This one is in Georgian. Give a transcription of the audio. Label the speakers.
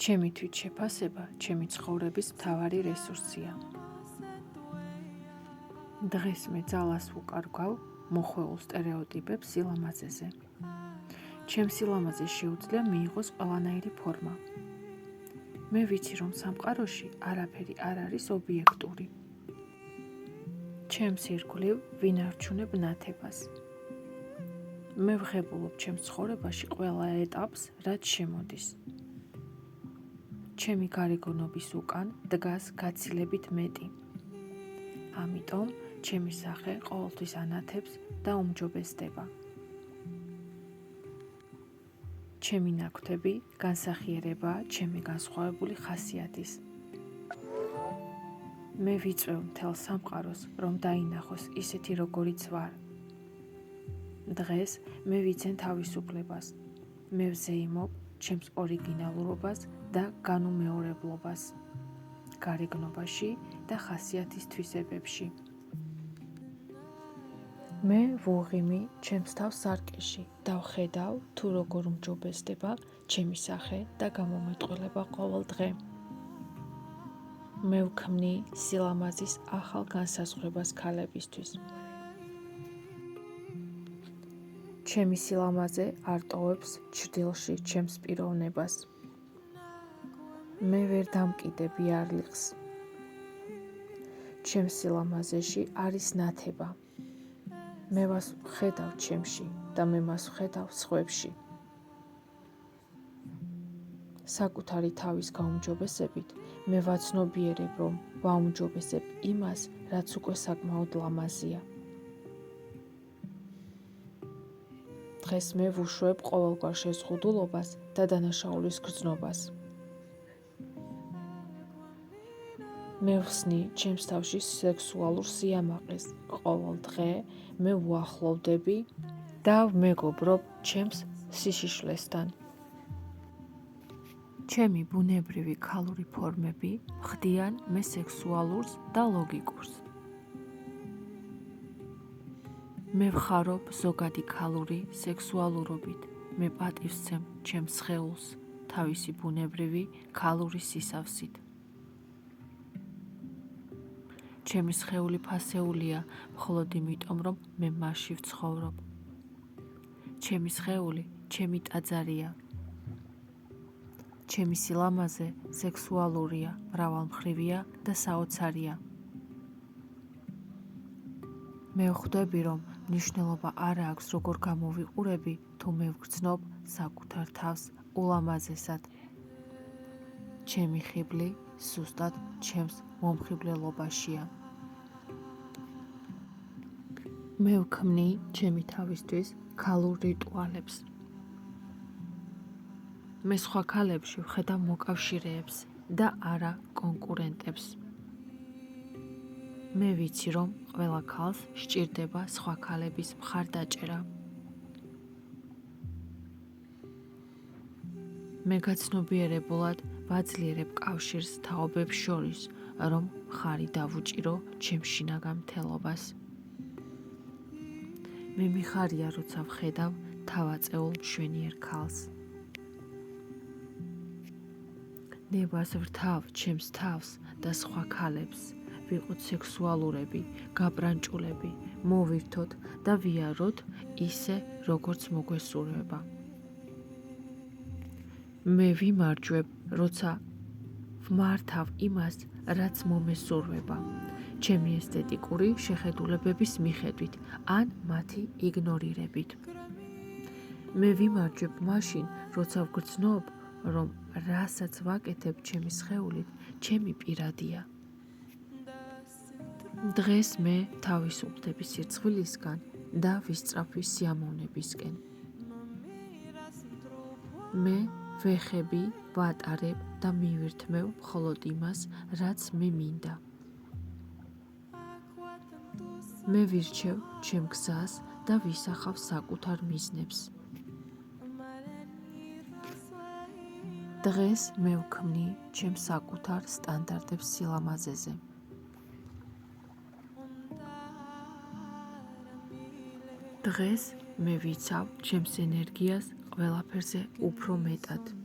Speaker 1: ჩემი თვითშეფასება ჩემი ცხოვრების მთავარი რესურსია. დღეს მე ძალას ვუკარგავ მოხვეულ სტერეოტიპებს სილამაზეზე. ჩემ სილამაზეს შეუძლია მიიღოს ყველანაირი ფორმა. მე ვიცი, რომ სამყაროში არაფერი არ არის ობიექტური. ჩემს ირგვლივ ვინარჩუნებ ნათებას. მე ვღებულობ ჩემს ცხოვრებაში ყველა ეტაპს, რაც შემოდის. ჩემი გარეგონობის უკან დგას გაცილებით მეტი. ამიტომ ჩემი სახე ყოველთვის ანათებს და უმჯობესდება. ჩემი ნაკვთები განსახიერებაა ჩემი განსხვავებული ხასიათის. მე ვიწვევ მთელ სამყაროს, რომ დაინახოს ისეთი, როგორიც ვარ. დღეს მე ვიცენ თავისუფლებას. მე ვზეიმობ ჩემს ორიგინალურობას და განუმეორებლობას, გარეგნობაში და ხასიათის თვისებებში. მე ვუღიმი ჩემს თავს სარკეში და ვხედავ, თუ როგორ უმჯობესდება ჩემი სახე და გამომეტყველება ყოველ დღე. მე ვქმნი სილამაზის ახალ განსაზღვრებას ქალებისთვის. ჩემი სილამაზე არ ტოვებს ჩრდილში ჩემს პიროვნებას. მე ვერ დამკიდებ იარლიხს. ჩემს სილამაზეში არის ნათება. მე მას ვხედავ ჩემში და მე მას ვხედავ სხვებში. საკუთარი თავის გაუმჯობესებით მე ვაცნობიერებ, რომ ვაუმჯობესებ იმას, რაც უკვე საკმაოდ ლამაზია. დღეს მე ვუშვებ ყოველგვარ შეზღუდულობას და დანაშაულის გრძნობას. მე ვხსნი ჩემს თავში სექსუალურ სიამაყეს. ყოველ დღე მე ვუახლოვდები და ვმეგობრობ ჩემს სიშიშვლესთან. ჩემი ბუნებრივი ქალური ფორმები ხდიან მე სექსუალურს და ლოგიკურს. მე ვხარობ ზოგადი ქალური სექსუალურობით. მე პატივს ვცემ ჩემს სხეულს თავისი ბუნებრივი ქალური სისავსით. ჩემი სხეული ფასეულია მხოლოდ იმიტომ, რომ მე მასში ვცხოვრობ. ჩემი სხეული ჩემი ტაძარია. ჩემი სილამაზე სექსუალურია, მრავალმხრივია და საოცარია. მე ვხვდები, რომ მნიშვნელობა არ აქვს, როგორ გამოვიყურები, თუ მე ვგრძნობ საკუთარ თავს ულამაზესად. ჩემი ხიბლი სუსტად ჩემს მომხიბლელობაშია. მე ვქმნი ჩემი თავისთვის ქალურ რიტუალებს. მე სხვა ქალებში ვხედავ მოკავშირეებს და არა კონკურენტებს. მე ვიცი, რომ ყველა ქალს სჭირდება სხვა ქალების მხარდაჭერა. მე გაცნობიერებულად ვაძლიერებ კავშირს თაობებს შორის, რომ მხარი დავუჭირო ჩემს შინაგან მთელობას. მე მიხარია, როცა ვხედავ თავაწეულ მშვენიერ ქალს. ნებას ვრთავ ჩემს თავს და სხვა ქალებს, ვიყოთ სექსუალურები, გაბრანჭულები, მოვირთოთ და ვიაროთ ისე, როგორც მოგვესურვება. მე ვიმარჯვებ, როცა ვმართავ იმას, რაც მომესურვება, ჩემი ესთეტიკური შეხედულებების მიხედვით ან მათი იგნორირებით. მე ვიმარჯვებ მაშინ, როცა ვგრძნობ, რომ რასაც ვაკეთებ ჩემი სხეულით, ჩემი პირადია. დღეს მე თავისუფლდები სირცხვილისგან და ვისწრაფვის სიამოვნებისკენ. მე ვეხები, ვატარებ და მივირთმევ მხოლოდ იმას, რაც მე მინდა. მე ვირჩევ ჩემ გზას და ვისახავ საკუთარ მიზნებს. დღეს მე ვქმნი ჩემ საკუთარ სტანდარტებს სილამაზეზე. დღეს მე ვიცავ ჩემს ენერგიას ყველაფერზე უფრო მეტად.